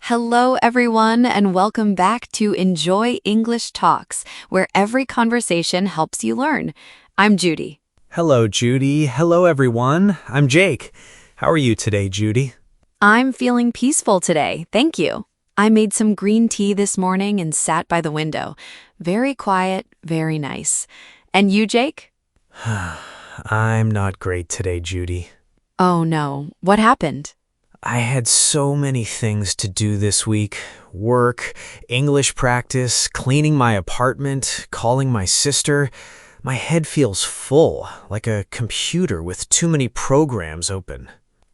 Hello, everyone, and welcome back to Enjoy English Talks, where every conversation helps you learn. I'm Judy. Hello, Judy. Hello, everyone. I'm Jake. How are you today, Judy? I'm feeling peaceful today, thank you. I made some green tea this morning and sat by the window. Very quiet, very nice. And you, Jake? I'm not great today, Judy. Oh no, what happened? I had so many things to do this week. Work, English practice, cleaning my apartment, calling my sister. My head feels full, like a computer with too many programs open.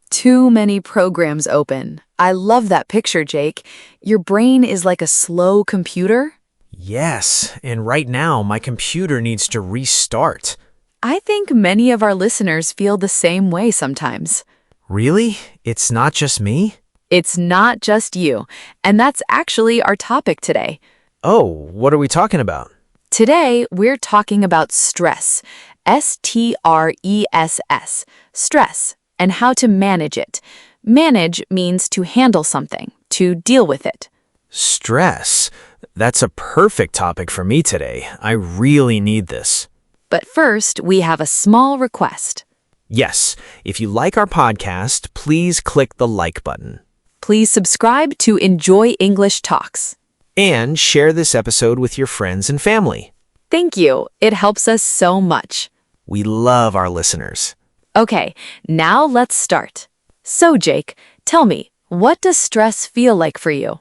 Too many programs open. I love that picture, Jake. Your brain is like a slow computer. Yes, and right now my computer needs to restart. I think many of our listeners feel the same way sometimes. Really? It's not just me? It's not just you, and that's actually our topic today. Oh, what are we talking about? Today, we're talking about stress, S-T-R-E-S-S, stress, and how to manage it. Manage means to handle something, to deal with it. Stress. That's a perfect topic for me today. I really need this. But first, we have a small request. Yes, if you like our podcast, please click the like button. Please subscribe to Enjoy English Talks. And share this episode with your friends and family. Thank you. It helps us so much. We love our listeners. Okay, now let's start. So, Jake, tell me, what does stress feel like for you?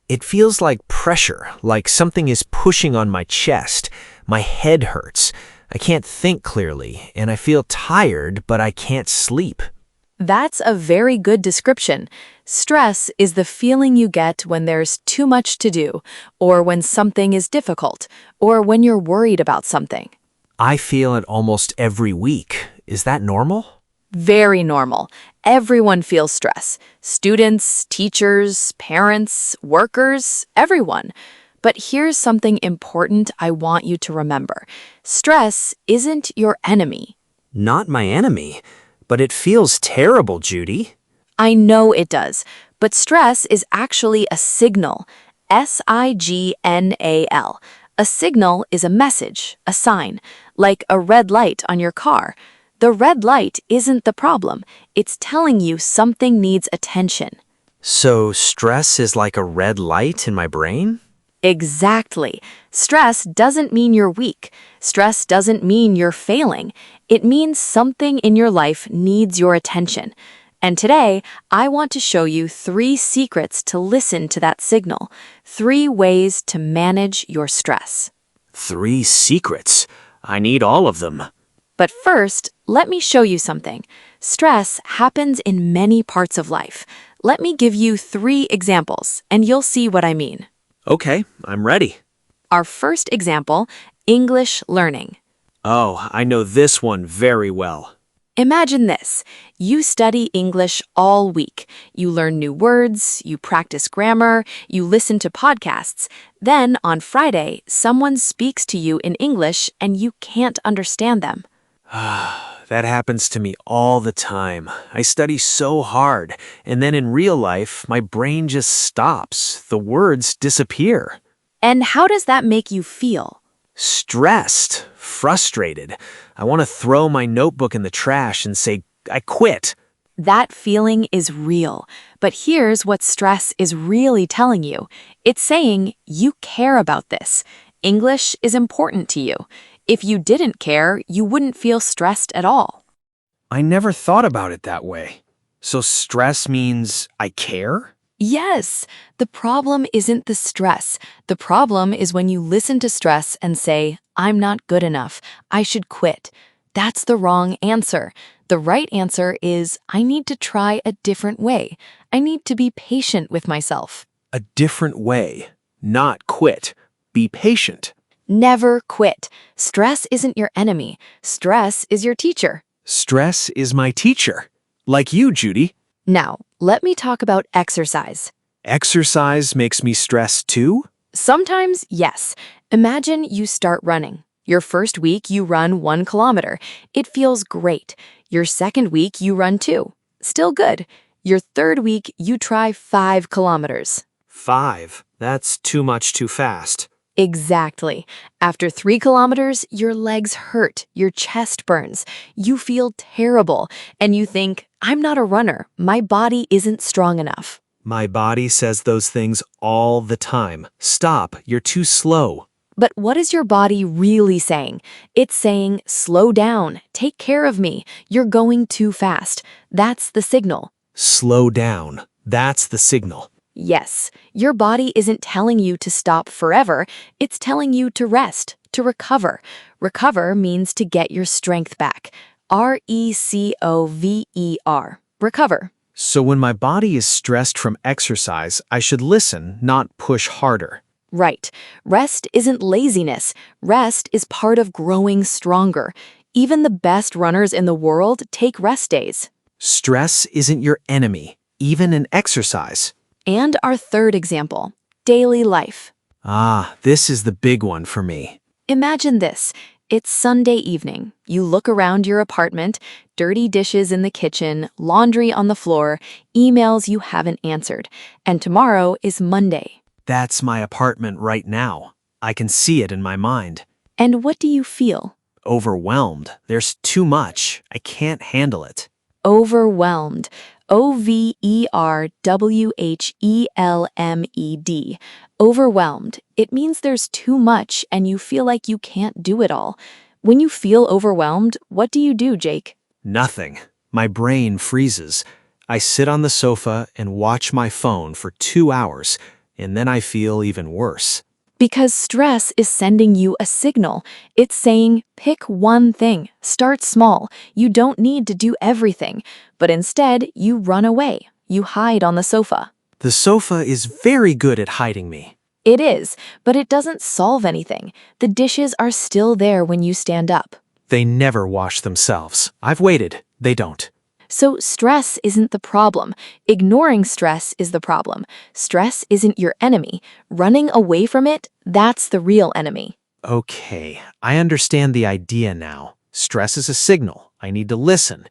It feels like pressure, like something is pushing on my chest. My head hurts. I can't think clearly, and I feel tired, but I can't sleep. That's a very good description. Stress is the feeling you get when there's too much to do, or when something is difficult, or when you're worried about something. I feel it almost every week. Is that normal? Very normal. Everyone feels stress. Students, teachers, parents, workers, everyone. But here's something important I want you to remember. Stress isn't your enemy. Not my enemy, but it feels terrible, Judy. I know it does, but stress is actually a signal. S-I-G-N-A-L. A signal is a message, a sign, like a red light on your car. The red light isn't the problem. It's telling you something needs attention. So stress is like a red light in my brain? Exactly. Stress doesn't mean you're weak. Stress doesn't mean you're failing. It means something in your life needs your attention. And today, I want to show you 3 secrets to listen to that signal, 3 ways to manage your stress. 3 secrets. I need all of them. But first, let me show you something. Stress happens in many parts of life. Let me give you 3 examples, and you'll see what I mean. Okay, I'm ready. Our first example, English learning. Oh, I know this one very well. Imagine this. You study English all week. You learn new words, you practice grammar, you listen to podcasts. Then, on Friday, someone speaks to you in English and you can't understand them. That happens to me all the time. I study so hard, and then in real life, my brain just stops. The words disappear. And how does that make you feel? Stressed, frustrated. I want to throw my notebook in the trash and say, I quit. That feeling is real. But here's what stress is really telling you. It's saying you care about this. English is important to you. If you didn't care, you wouldn't feel stressed at all. I never thought about it that way. So stress means I care? Yes, the problem isn't the stress. The problem is when you listen to stress and say, I'm not good enough, I should quit. That's the wrong answer. The right answer is, I need to try a different way. I need to be patient with myself. A different way, not quit. Be patient. Never quit. Stress isn't your enemy. Stress is your teacher. Stress is my teacher. Like you, Judy. Now, let me talk about exercise. Exercise makes me stressed too? Sometimes, yes. Imagine you start running. Your first week, you run 1 kilometer. It feels great. Your second week, you run 2. Still good. Your third week, you try 5 kilometers. 5. That's too much too fast. Exactly. After 3 kilometers, your legs hurt, your chest burns, you feel terrible, and you think, I'm not a runner, my body isn't strong enough. My body says those things all the time. Stop, you're too slow. But what is your body really saying? It's saying, slow down, take care of me, you're going too fast. That's the signal. Slow down. That's the signal. Yes, your body isn't telling you to stop forever, it's telling you to rest, to recover. Recover means to get your strength back. R-E-C-O-V-E-R. Recover. So when my body is stressed from exercise, I should listen, not push harder. Right. Rest isn't laziness. Rest is part of growing stronger. Even the best runners in the world take rest days. Stress isn't your enemy, even in exercise. And our third example, daily life. Ah, this is the big one for me. Imagine this. It's Sunday evening. You look around your apartment, dirty dishes in the kitchen, laundry on the floor, emails you haven't answered. And tomorrow is Monday. That's my apartment right now. I can see it in my mind. And what do you feel? Overwhelmed. There's too much. I can't handle it. Overwhelmed. O-V-E-R-W-H-E-L-M-E-D. Overwhelmed. It means there's too much and you feel like you can't do it all. When you feel overwhelmed, what do you do, Jake? Nothing. My brain freezes. I sit on the sofa and watch my phone for 2 hours, and then I feel even worse. Because stress is sending you a signal. It's saying, pick one thing, start small. You don't need to do everything. But instead, you run away. You hide on the sofa. The sofa is very good at hiding me. It is, but it doesn't solve anything. The dishes are still there when you stand up. They never wash themselves. I've waited. They don't. So stress isn't the problem. Ignoring stress is the problem. Stress isn't your enemy. Running away from it, that's the real enemy. Okay, I understand the idea now. Stress is a signal. I need to listen.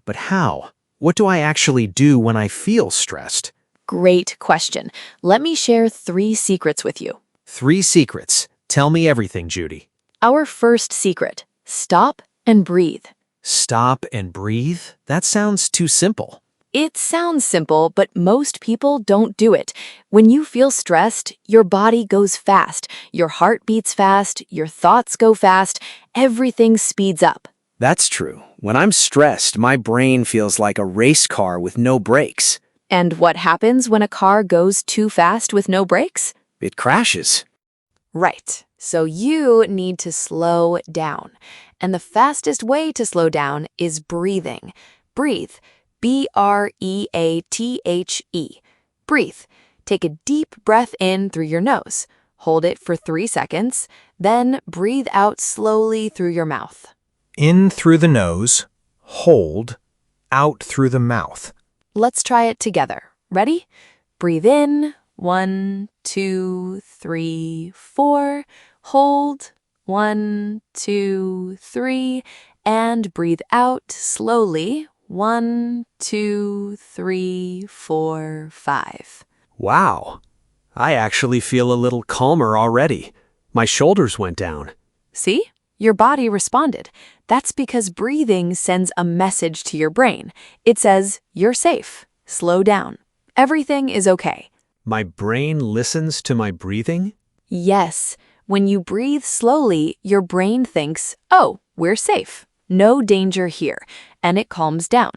But how? What do I actually do when I feel stressed? Great question. Let me share 3 secrets with you. 3 secrets. Tell me everything, Judy. Our first secret, stop and breathe. Stop and breathe? That sounds too simple. It sounds simple, but most people don't do it. When you feel stressed, your body goes fast, your heart beats fast, your thoughts go fast, everything speeds up. That's true. When I'm stressed, my brain feels like a race car with no brakes. And what happens when a car goes too fast with no brakes? It crashes. Right. So you need to slow down. And the fastest way to slow down is breathing. Breathe. B-R-E-A-T-H-E. Breathe. Take a deep breath in through your nose. Hold it for 3 seconds. Then breathe out slowly through your mouth. In through the nose, hold, out through the mouth. Let's try it together. Ready? Breathe in. 1, 2, 3, 4. Hold. 1, 2, 3. And breathe out slowly. 1, 2, 3, 4, 5. Wow. I actually feel a little calmer already. My shoulders went down. See? Your body responded. That's because breathing sends a message to your brain. It says, you're safe. Slow down. Everything is okay. My brain listens to my breathing? Yes. When you breathe slowly, your brain thinks, oh, we're safe. No danger here. And it calms down.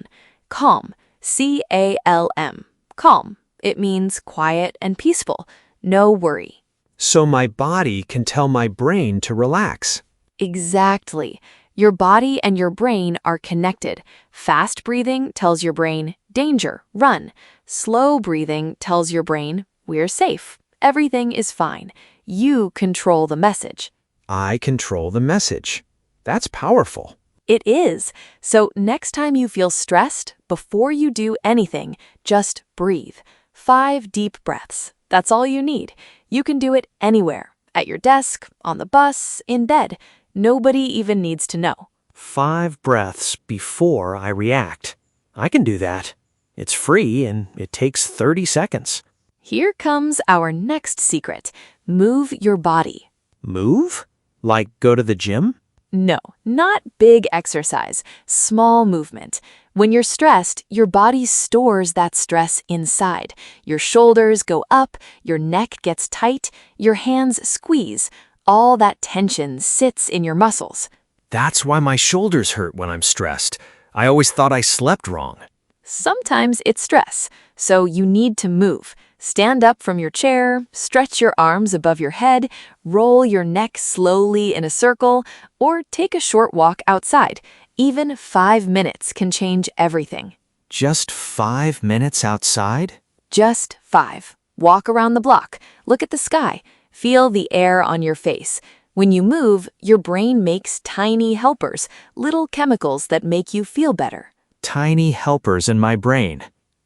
Calm. C-A-L-M. Calm. It means quiet and peaceful. No worry. So my body can tell my brain to relax. Exactly. Your body and your brain are connected. Fast breathing tells your brain, danger, run. Slow breathing tells your brain, we're safe. Everything is fine. You control the message. I control the message. That's powerful. It is. So next time you feel stressed, before you do anything, just breathe. 5 deep breaths. That's all you need. You can do it anywhere. At your desk, on the bus, in bed. Nobody even needs to know. 5 breaths before I react. I can do that. It's free and it takes 30 seconds. Here comes our next secret. Move your body. Move? Like go to the gym? No, not big exercise, small movement. When you're stressed, your body stores that stress inside. Your shoulders go up, your neck gets tight, your hands squeeze. All that tension sits in your muscles. That's why my shoulders hurt when I'm stressed. I always thought I slept wrong. Sometimes it's stress, so you need to move. Stand up from your chair, stretch your arms above your head, roll your neck slowly in a circle, or take a short walk outside. Even 5 minutes can change everything. Just 5 minutes outside? Just 5. Walk around the block, look at the sky, feel the air on your face. When you move, your brain makes tiny helpers, little chemicals that make you feel better. Tiny helpers in my brain.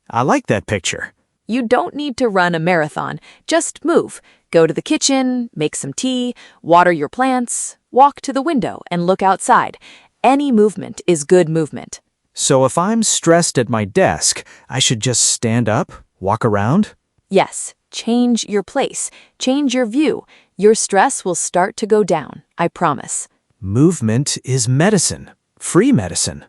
I like that picture. You don't need to run a marathon, just move. Go to the kitchen, make some tea, water your plants, walk to the window and look outside. Any movement is good movement. So if I'm stressed at my desk, I should just stand up, walk around? Yes, change your place, change your view. Your stress will start to go down, I promise. Movement is medicine. Free medicine.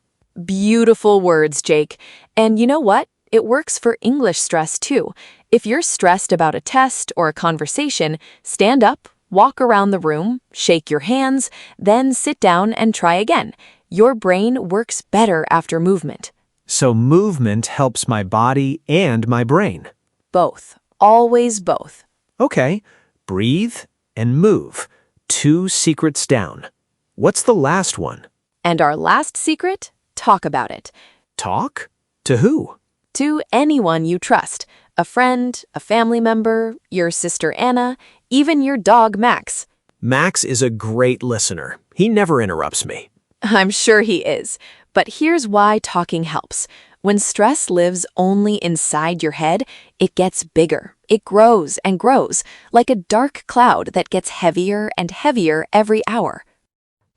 Beautiful words, Jake. And you know what? It works for English stress too. If you're stressed about a test or a conversation, stand up, walk around the room, shake your hands, then sit down and try again. Your brain works better after movement. So movement helps my body and my brain. Both. Always both. Okay, breathe and move. 2 secrets down. What's the last one? And our last secret? Talk about it. Talk? To who? To anyone you trust. A friend, a family member, your sister Anna, even your dog Max. Max is a great listener. He never interrupts me. I'm sure he is. But here's why talking helps. When stress lives only inside your head, it gets bigger. It grows and grows, like a dark cloud that gets heavier and heavier every hour.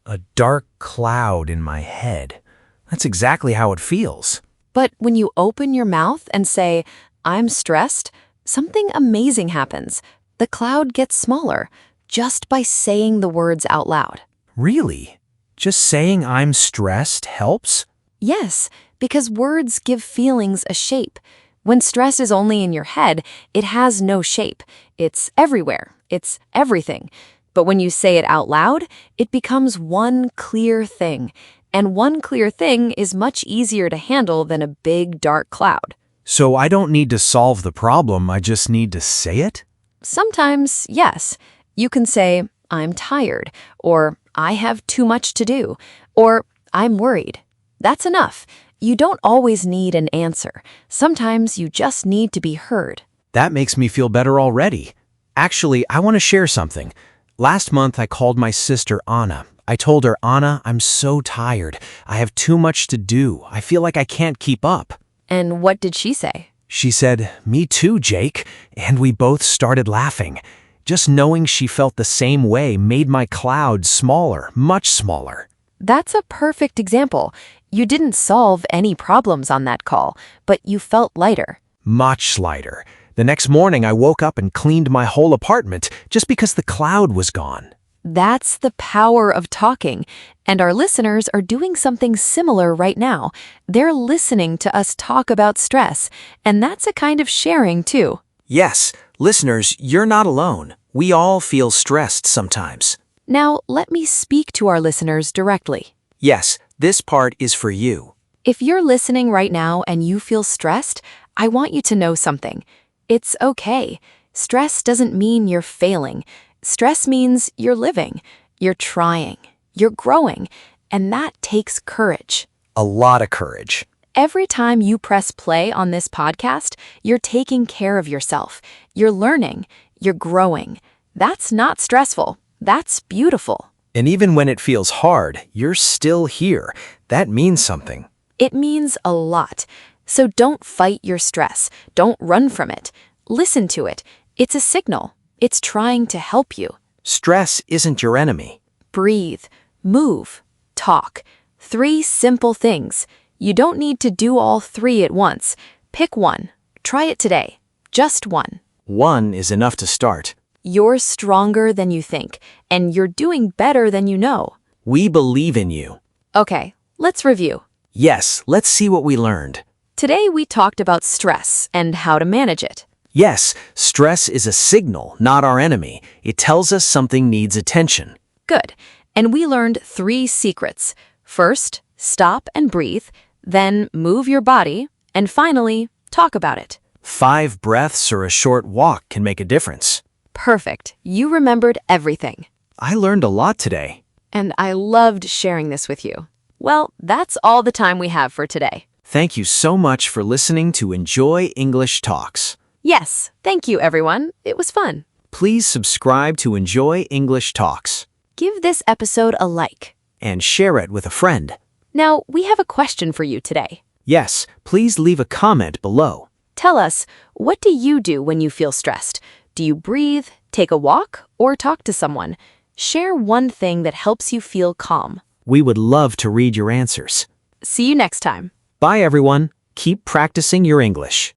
A dark cloud in my head. That's exactly how it feels. But when you open your mouth and say, I'm stressed, something amazing happens. The cloud gets smaller just by saying the words out loud. Really? Just saying I'm stressed helps? Yes, because words give feelings a shape. When stress is only in your head, it has no shape. It's everywhere. It's everything. But when you say it out loud, it becomes one clear thing. And one clear thing is much easier to handle than a big, dark cloud. So I don't need to solve the problem, I just need to say it? Sometimes, yes. You can say, I'm tired, or I have too much to do, or I'm worried. That's enough. You don't always need an answer. Sometimes you just need to be heard. That makes me feel better already. Actually, I want to share something. Last month, I called my sister Anna. I told her, Anna, I'm so tired. I have too much to do. I feel like I can't keep up. And what did she say? She said, me too, Jake. And we both started laughing. Just knowing she felt the same way made my cloud smaller, much smaller. That's a perfect example. You didn't solve any problems on that call, but you felt lighter. Much lighter. The next morning, I woke up and cleaned my whole apartment just because the cloud was gone. That's the power of talking. And our listeners are doing something similar right now. They're listening to us talk about stress, and that's a kind of sharing too. Yes, listeners, you're not alone. We all feel stressed sometimes. Now, let me speak to our listeners directly. Yes, this part is for you. If you're listening right now and you feel stressed, I want you to know something. It's okay. Stress doesn't mean you're failing. Stress means you're living, you're trying, you're growing, and that takes courage. A lot of courage. Every time you press play on this podcast, you're taking care of yourself. You're learning, you're growing. That's not stressful. That's beautiful. And even when it feels hard, you're still here. That means something. It means a lot. So don't fight your stress. Don't run from it. Listen to it. It's a signal. It's trying to help you. Stress isn't your enemy. Breathe, move, talk. 3 simple things. You don't need to do all 3 at once. Pick one. Try it today. Just one. One is enough to start. You're stronger than you think, and you're doing better than you know. We believe in you. Okay, let's review. Yes, let's see what we learned. Today we talked about stress and how to manage it. Yes, stress is a signal, not our enemy. It tells us something needs attention. Good. And we learned 3 secrets. First, stop and breathe, then move your body, and finally, talk about it. 5 breaths or a short walk can make a difference. Perfect. You remembered everything. I learned a lot today. And I loved sharing this with you. Well, that's all the time we have for today. Thank you so much for listening to Enjoy English Talks. Yes, thank you, everyone. It was fun. Please subscribe to Enjoy English Talks Give this episode a like. and share it with a friend. Now, we have a question for you today. Yes, please leave a comment below. Tell us, what do you do when you feel stressed? Do you breathe, take a walk, or talk to someone? Share one thing that helps you feel calm. We would love to read your answers. See you next time. Bye, everyone. Keep practicing your English.